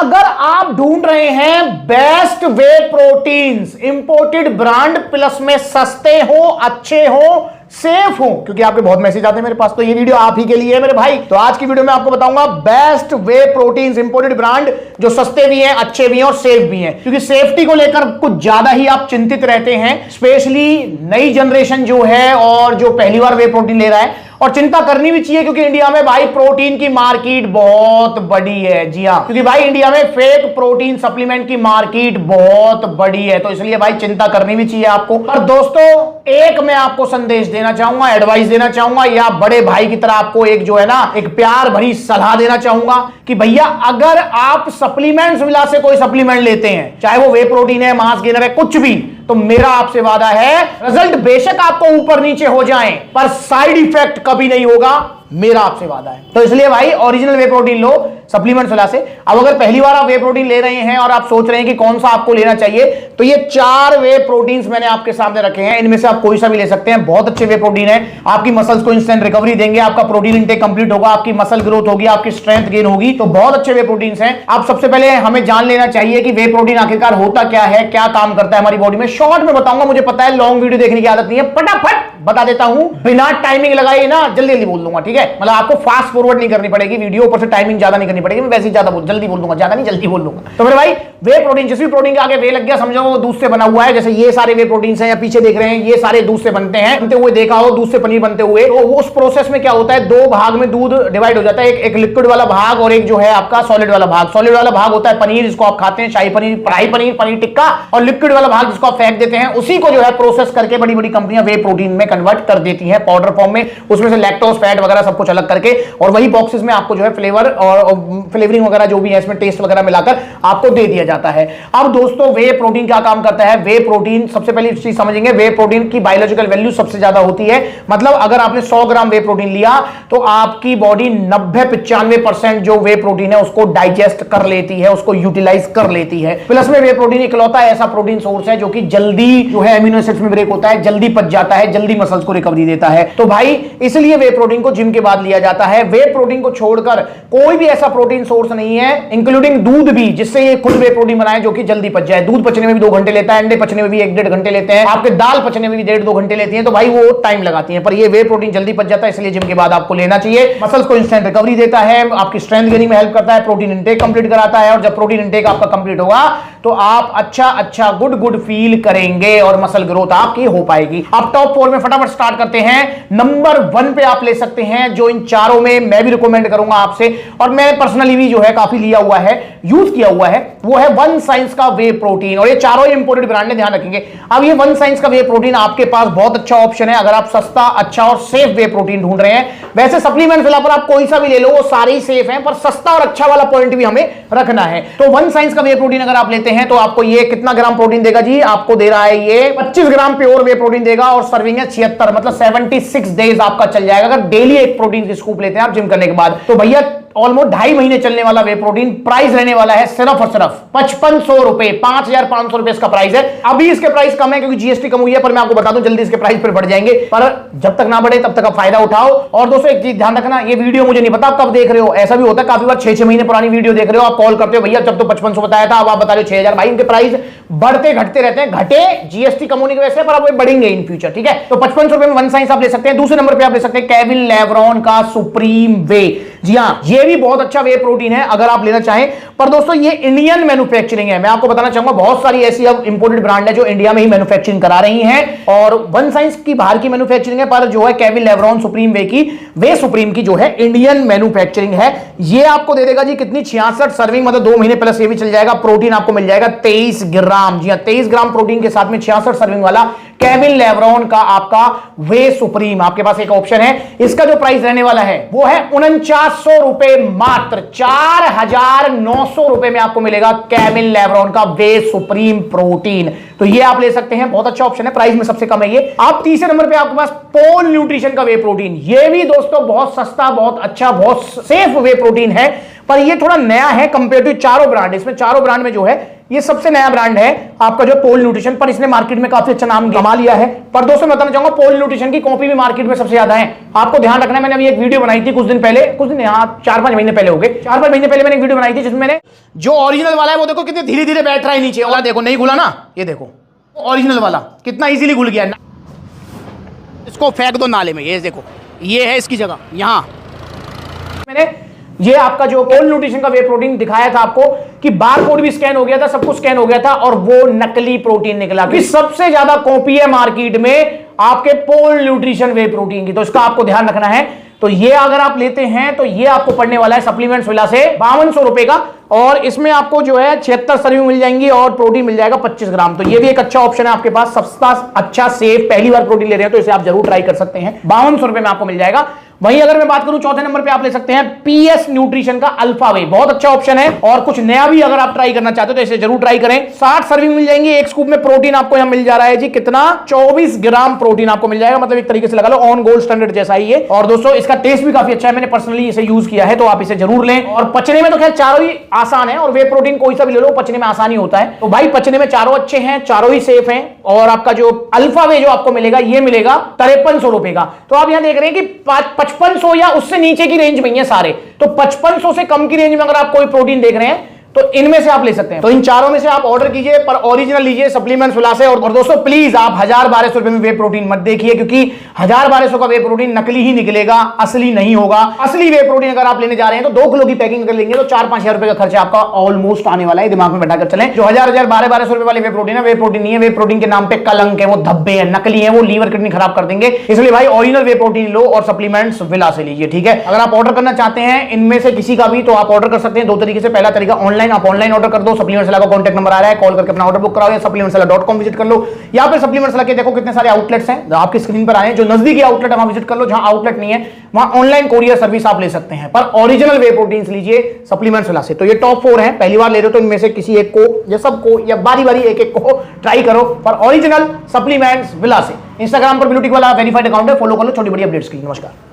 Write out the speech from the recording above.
अगर आप ढूंढ रहे हैं best way proteins, imported brand plus में सस्ते हो, अच्छे हो, सेफ हो, क्योंकि आपके बहुत मैसेज आते हैं मेरे पास, तो ये वीडियो आप ही के लिए है मेरे भाई। तो आज की वीडियो में आपको बताऊंगा best way proteins, imported brand जो सस्ते भी हैं, अच्छे भी हैं और सेफ भी हैं, क्योंकि सेफ्टी को लेकर कुछ ज्यादा ही आप चिंतित रहते हैं, स्पेशली नई जनरेशन जो है और जो पहली बार वे प्रोटीन ले रहा है। और चिंता करनी भी चाहिए, क्योंकि इंडिया में भाई प्रोटीन की मार्केट बहुत बड़ी है। जी हां, क्योंकि भाई इंडिया में फेक प्रोटीन सप्लीमेंट की मार्केट बहुत बड़ी है, तो इसलिए भाई चिंता करनी भी चाहिए आपको। और दोस्तों, एक मैं आपको संदेश देना चाहूंगा, एडवाइस देना चाहूंगा, या बड़े भाई की तरह आपको एक जो है ना एक प्यार भरी सलाह देना चाहूंगा कि भैया अगर आप सप्लीमेंट्स मिला से कोई सप्लीमेंट लेते हैं, चाहे वो वे प्रोटीन है, मास गेनर है, कुछ भी, तो मेरा आपसे वादा है रिजल्ट बेशक आपको ऊपर नीचे हो जाएं, पर साइड इफेक्ट कभी नहीं होगा, मेरा आपसे वादा है। तो इसलिए भाई ओरिजिनल वे प्रोटीन लो सप्लीमेंट्स वाला से। अब अगर पहली बार आप वे प्रोटीन ले रहे हैं और आप सोच रहे हैं कि कौन सा आपको लेना चाहिए, तो ये 4 वे प्रोटीन्स मैंने आपके सामने रखे हैं, इनमें से आप कोई सा भी ले सकते हैं। बहुत अच्छे वे प्रोटीन है, आपकी मसल्स को इंस्टेंट रिकवरी देंगे, आपका प्रोटीन इंटेक कंप्लीट होगा, आपकी मसल ग्रोथ होगी, आपकी स्ट्रेंथ गेन होगी। तो बहुत अच्छे वे प्रोटीन्स हैं। आप सबसे पहले हमें जान लेना चाहिए कि वे प्रोटीन आखिरकार होता क्या है, क्या काम करता है हमारी बॉडी में। शॉर्ट में बताऊंगा, मुझे पता है लॉन्ग वीडियो देखने की आदत नहीं है, फटाफट बता देता हूं, बिना टाइमिंग लगाए ना, जल्दी जल्दी बोल दूंगा, ठीक है। मतलब आपको फास्ट फॉरवर्ड नहीं करनी पड़ेगी वीडियो, ऊपर से टाइमिंग ज्यादा नहीं करनी पड़ेगी, मैं वैसे ही ज्यादा जल्दी बोल दूंगा, ज्यादा नहीं जल्दी बोल दूंगा। तो मेरे भाई वे प्रोटीन, जिस भी प्रोटीन के आगे वे लग गया समझो वो दूध से बना हुआ है। जैसे ये सारे वे प्रोटीन्स हैं, या पीछे देख रहे हैं, ये सारे दूध से बनते हैं, बनते हुए देखा हो, दूध से पनीर बनते हुए। तो उस प्रोसेस में क्या होता है, 2 भाग में दूध डिवाइड हो जाता है, एक लिक्विड वाला भाग और एक जो है आपका सॉलिड वाला भाग। सॉलिड वाला भाग होता है पनीर, जिसको आप खाते हैं, शाही पनीर, कढ़ाई पनीर, पनीर टिक्का, और लिक्विड वाला भाग जिसको आप फेंक देते हैं, उसी को जो है प्रोसेस करके बड़ी बड़ी कंपनियां वे प्रोटीन में कन्वर्ट कर देती हैं पाउडर फॉर्म में, उसमें से लैक्टोज, फैट वगैरह सब कुछ अलग करके, और वही बॉक्सेस में आपको जो है फ्लेवर और फ्लेवरिंग वगैरह जो भी है इसमें टेस्ट वगैरह मिलाकर आपको दे दिया जाता है। अब दोस्तों वे प्रोटीन क्या काम करता है, वे प्रोटीन सबसे पहले चीज समझेंगे, वे प्रोटीन की बायोलॉजिकल वैल्यू सबसे ज्यादा होती है। मतलब अगर आपने 100 ग्राम वे प्रोटीन लिया तो आपकी बॉडी 90-95% जो वे प्रोटीन है उसको डाइजेस्ट कर लेती है, उसको यूटिलाइज कर लेती है। प्लस में वे प्रोटीन इकलौता ऐसा प्रोटीन सोर्स है जो कि जल्दी जो है अमीनो एसिड्स में ब्रेक होता है, जल्दी पच जाता है, जल्दी मसल्स को रिकवरी देता है। तो भाई इसलिए वे प्रोटीन को जिम के बाद लिया जाता है। वे प्रोटीन को छोड़कर कोई भी ऐसा प्रोटीन सोर्स नहीं है, इंक्लूडिंग दूध भी, जिससे ये खुद वे प्रोटीन बनाए जो कि जल्दी पच जाए। दूध पचने में भी 2 घंटे लेता है, अंडे पचने में भी 1-1.5 घंटे लेते हैं, आपके दाल पचने में भी 1.5-2 घंटे लेती है, तो भाई वो टाइम लगाती है, पर ये वे प्रोटीन जल्दी पच जाता है, इसलिए जिम के बाद आपको लेना चाहिए। मसल्स को इंस्टेंट रिकवरी देता है, आपकी स्ट्रेंथ गेनिंग में हेल्प करता है, प्रोटीन इंटेक कंप्लीट कराता है, और जब प्रोटीन इंटेक आपका कंप्लीट होगा तो आप अच्छा गुड फील करेंगे और मसल ग्रोथ आपकी हो पाएगी। अब टॉप 4 में फटाफट स्टार्ट करते हैं। नंबर 1 पे आप ले सकते हैं, जो इन चारों में मैं भी रिकमेंड करूंगा आपसे, और मैं पर्सनली भी जो है काफी लिया हुआ है, यूज किया हुआ है, वो है वन साइंस का वे प्रोटीन। और ये चारों इंपोर्टेड ब्रांड है, ध्यान रखेंगे। अब ये वन साइंस का वे प्रोटीन आपके पास बहुत अच्छा ऑप्शन है अगर आप सस्ता, अच्छा और सेफ वे प्रोटीन ढूंढ रहे हैं। वैसे सप्लीमेंट फिलहाल पर आप कोई सा भी ले लो, वो सारे ही सेफ हैं, पर सस्ता और अच्छा वाला पॉइंट भी हमें रखना है। तो वन साइंस का वे प्रोटीन अगर आप लेते हैं तो आपको ये कितना ग्राम प्रोटीन देगा जी, आपको दे रहा है ये 25 ग्राम प्योर वे प्रोटीन देगा, और सर्विंग है 76, मतलब 76 डेज आपका चल जाएगा अगर डेली एक प्रोटीन की स्कूप लेते हैं आप जिम करने के बाद। तो भैया ऑलमोस्ट 2.5 महीने चलने वाला वे प्रोटीन, प्राइस रहने वाला है सिर्फ और सिर्फ 5500 रुपए, 5500 रुपए इसका प्राइस है। अभी इसके प्राइस कम है क्योंकि जीएसटी कम हुई है, पर मैं आपको बता दूं जल्दी इसके प्राइस पर बढ़ जाएंगे, पर जब तक ना बढ़े तब तक आप फायदा उठाओ। और दोस्तों एक चीज ध्यान रखना, ये वीडियो मुझे नहीं पता आप कब देख रहे हो, ऐसा भी होता है काफी बार 6-6 महीने पुरानी वीडियो देख रहे हो, आप कॉल करते हो भैया जब तो 5500 बताया था, अब आप बता रहे हो 6000। भाई इनके प्राइस बढ़ते घटते रहते हैं, घटे जीएसटी कम होने की वजह से, पर अब वो बढ़ेंगे इन फ्यूचर, ठीक है। तो 5500 रुपए में वन साइंस आप ले सकते हैं। दूसरे नंबर पे आप ले सकते हैं केविन लेब्रॉन का सुप्रीम वे। जी हां, ये भी बहुत अच्छा वे प्रोटीन है अगर आप लेना चाहें, पर दोस्तों ये इंडियन मैन्युफैक्चरिंग है। मैं आपको बताना चाहूंगा बहुत सारी ऐसी अब इंपोर्टेड ब्रांड है जो इंडिया में ही मैन्युफैक्चरिंग करा रही हैं, और वन साइंस की बाहर की मैन्युफैक्चरिंग है, पर जो है केविन लेब्रॉन सुप्रीम वे की, वे सुप्रीम की जो है इंडियन मैन्युफैक्चरिंग है। ये आपको दे देगा जी कितनी, 66 सर्विंग, मतलब 2 महीने प्लस ये भी चल जाएगा। प्रोटीन आपको मिल जाएगा 23 ग्राम, जी हां 23 ग्राम प्रोटीन के साथ में 66 सर्विंग वाला केविन लेब्रॉन का आपका वे सुप्रीम आपके पास एक ऑप्शन है। इसका जो प्राइस रहने वाला है वो है 4900 रुपए, मात्र 4900 रुपए में आपको मिलेगा केविन लेब्रॉन का वे सुप्रीम प्रोटीन। तो ये आप ले सकते हैं, बहुत अच्छा ऑप्शन है, प्राइस में सबसे कम है ये। आप तीसरे नंबर पे आपके पास पोल न्यूट्रिशन का वे प्रोटीन, ये भी दोस्तों बहुत सस्ता, बहुत अच्छा, बहुत सेफ वे प्रोटीन है, पर ये थोड़ा नया है कंपेयर टू चारों ब्रांड। इसमें चारों ब्रांड में जो है ये सबसे नया ब्रांड है आपका जो पोल न्यूट्रिशन, पर इसने मार्केट में काफी अच्छा नाम कमा लिया है। पर दोस्तों मैं बताना चाहूंगा पोल न्यूट्रिशन की कॉपी भी मार्केट में सबसे ज्यादा है। आपको ध्यान रखना है, मैंने अभी एक वीडियो बनाई थी कुछ दिन पहले, कुछ दिन यहाँ 4-5 महीने पहले हो गए, 4-5 महीने पहले मैंने एक वीडियो बनाई थी जिसमें मैंने जो ओरिजिनल वाला है वो देखो कितने धीरे धीरे बैठ रहा है नीचे वाला, देखो नहीं घुला ना, ये देखो ओरिजिनल वाला कितना इजीली घुल गया। इसको फेंक दो नाले में, ये देखो ये है इसकी जगह। यहां मैंने ये आपका जो पोल न्यूट्रिशन का वे प्रोटीन दिखाया था आपको कि बार कोड भी स्कैन हो गया था, सब कुछ स्कैन हो गया था और वो नकली प्रोटीन निकला। कि सबसे ज्यादा कॉपी है मार्केट में आपके पोल न्यूट्रिशन वे प्रोटीन की, तो इसका आपको ध्यान रखना है। तो ये अगर आप लेते हैं तो ये आपको पड़ने वाला है सप्लीमेंट्स विला से 5200 रुपए का, और इसमें आपको जो है 76 सर्विंग मिल जाएंगी और प्रोटीन मिल जाएगा 25 ग्राम। तो ये भी एक अच्छा ऑप्शन है आपके पास, सस्ता अच्छा सेफ, पहली बार प्रोटीन ले रहे हैं तो इसे आप जरूर ट्राई कर सकते हैं। 5200 रुपए में आपको मिल जाएगा। वहीं अगर मैं बात करूं चौथे नंबर पे आप ले सकते हैं पीएस न्यूट्रिशन का अल्फा वे, बहुत अच्छा ऑप्शन है। और कुछ नया भी अगर आप ट्राई करना चाहते हो तो इसे जरूर ट्राई करें। 60 सर्विंग मिल जाएंगी, एक स्कूप में प्रोटीन आपको यहां मिल जा रहा है जी कितना, 24 ग्राम प्रोटीन आपको मिल जाएगा। मतलब एक तरीके से लगा लो ऑन गोल्ड स्टैंडर्ड जैसा ही है। और दोस्तों इसका टेस्ट भी काफी अच्छा है, मैंने पर्सनली इसे यूज किया है, तो आप इसे जरूर लें। और पचने में तो खैर चारों ही आसान है, और वे प्रोटीन कोई सा भी ले लो पचने में आसानी होता है। तो भाई पचने में चारों अच्छे हैं, चारों ही सेफ हैं। और आपका जो अल्फा वे जो आपको मिलेगा ये मिलेगा 5300 रुपए का। तो आप यहां देख रहे हैं कि 5500 या उससे नीचे की रेंज में है सारे, तो 5500 से कम की रेंज में अगर आप कोई प्रोटीन देख रहे हैं तो इनमें से आप ले सकते हैं। तो इन चारों में से आप ऑर्डर कीजिए, पर ओरिजिनल लीजिए सप्लीमेंट्स विला से। और दोस्तों प्लीज आप 1000-1200 रुपए में वे प्रोटीन मत देखिए, क्योंकि 1000-1200 का वे प्रोटीन नकली ही निकलेगा, असली नहीं होगा। असली वे प्रोटीन अगर आप लेने जा रहे हैं तो 2 किलो की पैकिंग कर लेंगे तो 4-5 हजार रुपए का खर्चा आपका ऑलमोस्ट आने वाला है, दिमाग में बैठाकर चलें। जो 1200 रुपए वाले वे प्रोटीन है, वे प्रोटीन नहीं है, वे प्रोटीन के नाम पे कलंक है, वो धब्बे हैं, नकली है, वो लीवर किडनी खराब कर देंगे। इसलिए भाई ओरिजिनल वे प्रोटीन लो और सप्लीमेंट्स विला से लीजिए, ठीक है। अगर आप ऑर्डर करना चाहते हैं इनमें से किसी का भी तो आप ऑर्डर कर सकते हैं 2 तरीके से। पहला तरीका ऑनलाइन, आप ऑनलाइन ऑर्डर दो, सप्लीमेंट्स विला का कांटेक्ट नंबर आ रहा है, कॉल करके अपना ऑर्डर बुक कराओ, या supplementswala.com विजिट कर लो, या फिर सप्लीमेंट्स विला के देखो कितने सारे आउटलेट्स हैं आपकी स्क्रीन पर आए हैं। जो नजदीकी आउटलेट है वहां विजिट कर लो, जहां आउटलेट नहीं है वहां ऑनलाइन कोरियर सर्विस आप ले सकते हैं। पर ओरिजिनल वे प्रोटीन्स लीजिए सप्लीमेंट्स विला से। तो ये टॉप 4 हैं, पहली बार ले रहे हो तो इनमें से किसी एक को या सबको या बारी बारी एक एक को ट्राई करो, पर ओरिजिनल सप्लीमेंट्स विला से। इंस्टाग्राम पर ब्लूटिक वाला वेरीफाइड अकाउंट है, फॉलो कर लो, छोटी बड़ी अपडेट्स के लिए। नमस्कार।